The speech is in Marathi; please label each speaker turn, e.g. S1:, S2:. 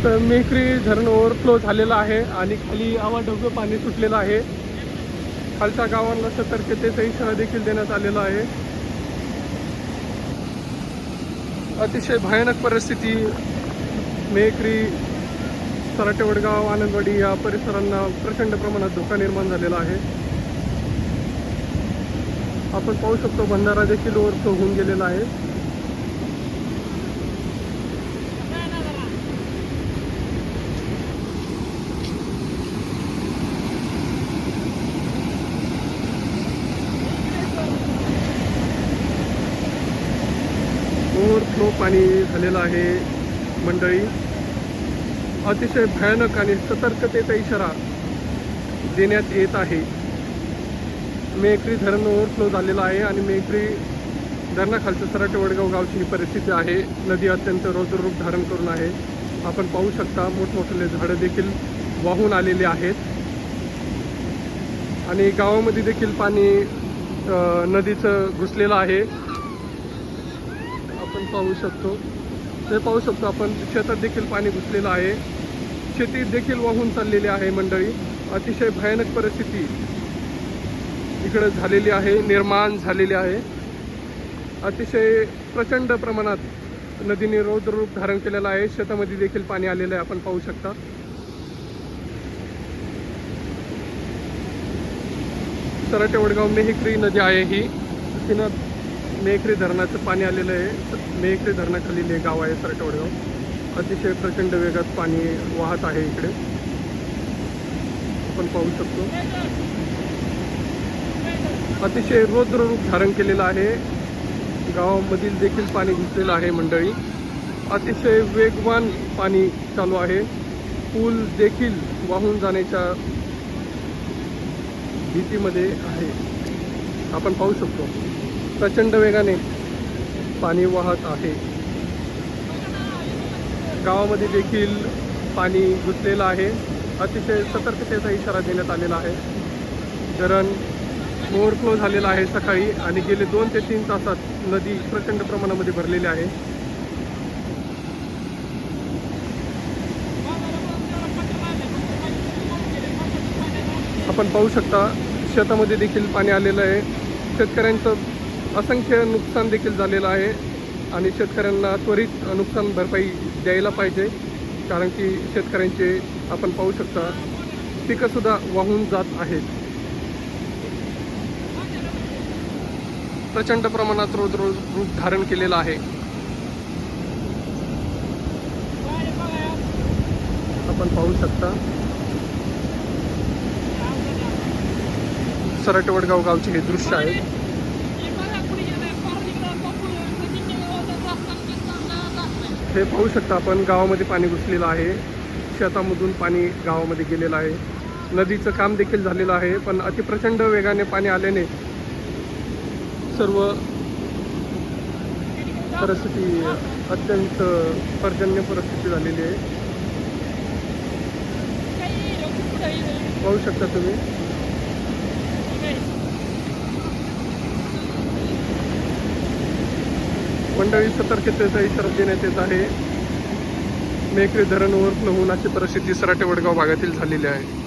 S1: तर मेखरी धरण ओव्हरफ्लो झालेलं आहे आणि खाली आवाढव्य पाणी सुटलेलं आहे. खालच्या गावांना सतर्कतेचा इशारा देखील देण्यात आलेला आहे. अतिशय भयानक परिस्थिती मेखरी, सराटे, वडगाव, आनंदवाडी या परिसरांना प्रचंड प्रमाणात धोका निर्माण झालेला आहे. आपण पाहू शकतो बंधारा देखील ओव्हरफ्लो होऊन गेलेला आहे. ओव्हरफ्लो पाणी झालेलं आहे मंडळी. अतिशय भयानक आणि सतर्कतेचा इशारा देण्यात येत आहे. मेखरी धरण ओव्हरफ्लो झालेलं आहे आणि मेखरी धरणाखालचं सराटे वडगाव गावची ही परिस्थिती आहे. नदी अत्यंत रौद्ररूप धारण करून आहे. आपण पाहू शकता मोठमोठे झाडं देखील वाहून आलेले आहेत आणि गावामध्ये देखील पाणी नदीचं घुसलेलं आहे. आपण पाहू शकतो आपण शेतात देखील पाणी घुसलेलं आहे. शेती देखील वाहून चाललेली आहे मंडळी. अतिशय भयानक परिस्थिती इकडे झालेली आहे, निर्माण झालेली आहे. अतिशय प्रचंड प्रमाणात नदीने रौद्ररूप धारण केलेलं आहे. शेतामध्ये देखील पाणी आलेलं आहे. आपण पाहू शकता. सराटे वडगाव मेखरी नदी आहे ही. तिनं मेखरी धरणाचं पाणी आलेलं आहे. मेखरी धरणाखालील एक गाव आहे सराटे वडगाव. अतिशय प्रचंड वेगात पाणी वाहत आहे इकडे. आपण पाहू शकतो अतिशय रौद्र रूप धारण केलेलं आहे. गावामधील देखील पाणी घुसलेलं आहे मंडळी. अतिशय वेगवान पाणी चालू आहे. पूल देखील वाहून जाण्याच्या भीतीमध्ये आहे. आपण पाहू शकतो प्रचंड वेगाने पाणी वाहत आहे. गावामध्ये देखील पाणी घुसलेलं आहे. अतिशय सतर्कतेचा इशारा देण्यात आलेला आहे. धरण ओव्हरफ्लो झालेला आहे सकाळी आणि गेले 2 ते 3 तासात नदी प्रचंड प्रमाणामध्ये भरलेली आहे. आपण पाहू शकता शेतामध्ये देखील पाणी आलेलं आहे. शेतकऱ्यांचं असंख्य नुकसान देखील झालेलं आहे आणि शेतकऱ्यांना त्वरित नुकसान भरपाई द्यायला पाहिजे. कारण की शेतकऱ्यांचे आपण पाहू शकता पिकंसुद्धा वाहून जात आहेत. प्रचंड प्रमाणात रौद्र रूप धारण केलेलं आहे. आपण पाहू शकता सराटे वडगाव गावचे हे दृश्य आहे. हे पाहू शकता आपण गावामध्ये पाणी घुसलेलं आहे. शेतामधून पाणी गावामध्ये गेलेलं आहे. नदीचं काम देखील झालेलं आहे पण अतिप्रचंड वेगाने पाणी आल्याने सर्व परिस्थिती अत्यंत पर्जन्य परिस्थिती झालेली आहे. पाहू शकता तुम्ही. मंडळी सतर्कतेचा इशारा देण्यात येत आहे. मेखरी धरण ओव्हरफ्लो होऊन अशी परिस्थिती सराटे वडगाव भागातील झालेली आहे.